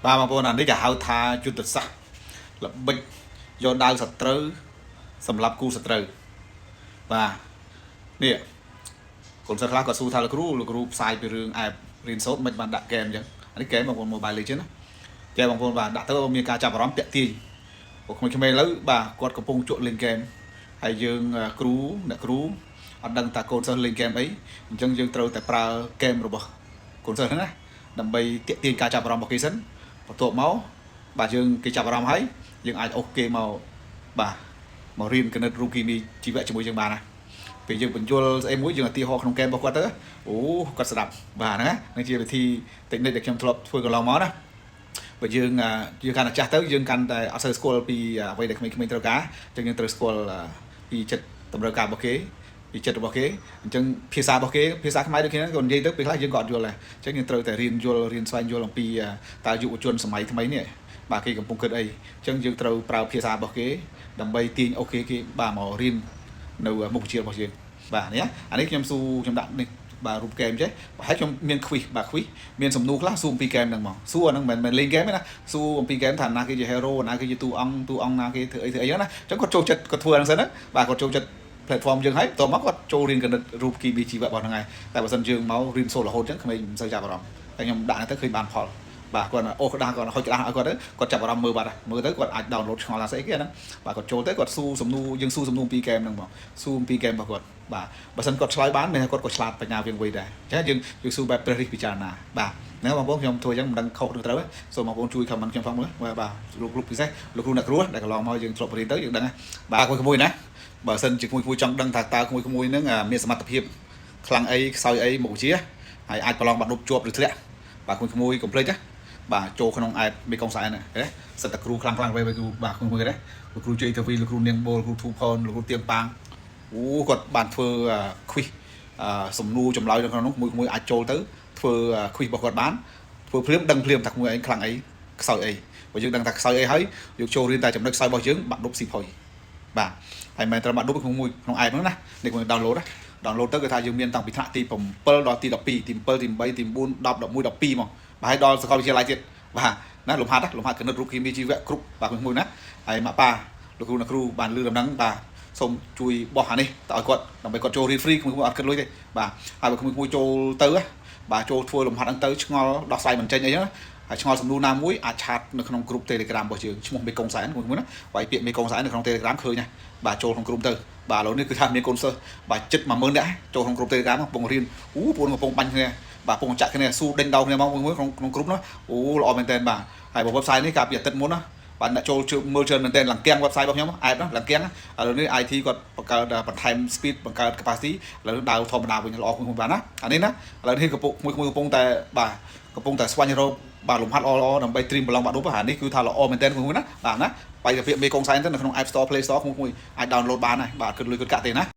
Ba mà bọn này cả hao tha chút tật sắc là bệnh do đau sật trơ sầm lập cu sật trơ và nè còn sật lá có su tha là group sai về rừng ai rin sốt mình bạn đặt kèm chứ anh kèm bằng con mobile legend kèm bằng con và đặt tớiมีการจับร้อมเตะตีผมไม่แล้วบ่ากดกระพงโจเล่นเกมให้យើងគ្រូអ្នកគ្រូអត់ដឹងតាកូនសិស្សលេងเกมអីអញ្ចឹងយើងត្រូវតែប្រើเกมរបស់កូនសិស្សហ្នឹងណាដើម្បីទាក់ទាញការចាប់អារម្មណ៍របស់គេសិនបន្ទាប់មកបាទយើងគេចាប់អារម្មណ៍ហើយយើងអាចអូសគេមកបាទមករៀនគណិតរូបគីមីជីវៈជាមួយយើងបានណាពេលយើងបញ្យល់ស្អីមួយយើងឧទាហរណ៍ក្នុងเกมរបស់គាត់ទៅអូគាត់ស្ដាប់បាទហ្នឹងណាជាវិធីតិចនិចដែលខ្ញុំធ្លាប់ធ្វើកន្លងមកណាបើយើងកាន់តែចាស់ទៅយើងកាន់តែអត់សូវស្គាល់ពីអ្វីដែលក្មេងៗត្រូវការអញ្ចឹងយើងត្រូវស្គាល់ពីចិត្តតម្រូវការរបស់គេពីចិត្តរបស់គេអញ្ចឹងភាសារបស់គេភាសាខ្មែរដូចគ្នាគាត់និយាយទៅពេលខ្លះយើងក៏អត់យល់ដែរអញ្ចឹងយើងត្រូវតែរៀនយល់រៀនស្វែងយល់អំពីតើយុវជនសម័យថ្មីនេះបាទគេកំពុងគិតអីអញ្ចឹងយើងត្រូវប្រើភាសារបស់គេដើម្បីទាញអូខេគេបាទមករៀននៅមុខវិជ្ជារបស់យើងបាទនេះអានេះខ្ញុំដាក់នេះបាទរូបเกมចេះប្រហែលខ្ញុំមានខ្វីសបាទខ្វីសមានសំណួរខ្លះសួរអំពីเกมហ្នឹងមកសួរអាហ្នឹងមិនមែនលេងเกมទេណាសួរអំពីเกมថាណាគេជា hero ណាគេជាតួអង្គណាគេធ្វើអីហ្នឹងណាអញ្ចឹងគាត់ចូលចិត្តគាត់ធ្វើហ្នឹងសិនណាបាទគាត់ចូលចិត្ត platform យើងហើយបន្ទាប់មកគាត់ចូលរៀនគណិតរូបគីមីជីវៈរបស់ហ្នឹងហើយតែបើសិនយើងមករៀនសូត្ររហូតអញ្ចឹងក្មេងមិនសូវចាប់អារម្មណ៍តែខ្ញុំដាក់ទៅឃើញបានផលបាទគាត់អូក្តារគាត់ហុចក្តារឲ្យគាត់ទៅគាត់ចាប់អារម្មណ៍មើលបាត់មើលទៅគាត់អាច download ឆ្ងល់ថាស្អីគេហ្នឹងបាទគាត់ចូលទៅគាត់សួរសំណួរយើងសួរសំណួរពីเกมហ្នឹងមកសួរពីเกมរបស់គាត់បាទបើសិនគាត់ឆ្លើយបានមានគាត់ក៏ឆ្លាតបញ្ញាវាងវៃដែរអញ្ចឹងយើងសួរបែបព្រះរិះពិចារណាបាទហ្នឹងបងប្អូនខ្ញុំធ្វើអញ្ចឹងមិនដឹងខុសឬត្រូវទេសូមបងប្អូនជួយ comment ខ្ញុំផងមើលបាទលោកគ្រូពិសេសលោកគ្រូអ្នកគ្រូដែលកន្លងមកយើងធ្លាប់រៀនទៅយើងដឹងបាទមួយណាបើសិនជាមួយចង់ដឹងថាតើមួយហ្នឹងមានសមត្ថភាពខ្លាំងអីខ្សោយអីមុខវិជ្ជាហើយអាចប្រឡងបាត់ដប់ជាប់ឬធ្លាក់បាទមួយកុំភ្លេចណាបាទចូលក្នុងអែតមេកុងសែនណាឃើញសិតតែគ្រូខ្លាំងវេគ្រូបាទមួយណាលោកគ្រូជ័យទៅវីលោកគ្រូនាងបូលគ្រូធូផនលោកគ្រូទៀងប៉ាងអូគាត់បានធ្វើខ្វីសសំណួរចម្លើយនៅក្នុងនោះមួយអាចចូលទៅធ្វើខ្វីសរបស់គាត់បានធ្វើភ្លាមដឹងភ្លាមថាមួយឯងខ្លាំងអីខ្សោយអីបើយើងដឹងថាខ្សោយអីហើយយកចូលរៀនតែចំណុចខ្សោយរបស់យើងបាត់ដប់ស៊ីផុយបាទហើយមិនត្រឹមបាត់ដប់ក្នុងអែតហ្នឹងណានេះគាត់ download ទៅគឺថាយើងមានតាំងពីថ្នាក់ទី7ដល់ទី12ទី7ទី8ទី9 10 11 12មកបាទហើយដល់សាកលវិទ្យាល័យទៀតបាទណាលំហាត់គណិតរូបគីមីជីវៈគ្រប់បាទមួយណាហើយម៉ាក់ប៉ាលោកគ្រូអ្នកគ្រូបានលឺដំណឹងបាទសូមជួយបោះអានេះទៅឲ្យគាត់ដើម្បីគាត់ចូលរៀន free មួយអត់គិតលុយទេបាទហើយបើមួយចូលទៅបាទចូលធ្វើលំហាត់ហ្នឹងទៅឆ្ងល់ដោះស្រាយមិនចេញអីហ្នឹងហើយឆ្ងល់សំណួរណាមួយអាចឆាតនៅក្នុងក្រុម Telegram របស់យើងឈ្មោះមេកុងសែនមួយណាវាយពាក្យមេកុងសែននៅក្នុង Telegram ឃើញណាបាទចូលក្នុងក្រុមទៅបាទឥឡូវនេះគឺថាមានកូនសិស្សបាទចិត្ត10000នាក់ចូលក្នុងក្រុម Telegram កំពុងរៀនពួកកំពុងបាញ់គ្នាបាទកំពុងចាក់គ្នាស៊ូដេញដោគ្នាមកមួយក្នុងក្រុមនោះអូល្អមែនតើបាទហើយ website នេះកាលពីអាទិត្យមុនណាបាទអ្នកចូលមើលច្រើនមែនតើលង្កៀង website របស់ខ្ញុំអែបណាលង្កៀងឥឡូវនេះ IT គាត់បង្កើតបន្ថែម speed បង្កើត capacity ឥឡូវដើរធម្មតាវិញល្អមួយបានណាអានេះណាឥឡូវនេះកំពុងតែបាទកំពុងតែស្វែងរកបាទលំហាត់ល្អដើម្បី stream ប្រឡងបាក់ឌុបអានេះគឺថាល្អមែនតើមួយណាបាទណាបាយទៅពាក្យមេកុងសែនទៅនៅក្នុង App Store Play Store មួយអាច download បានហើយបាទគិតលុយគិតកាក់ទេណា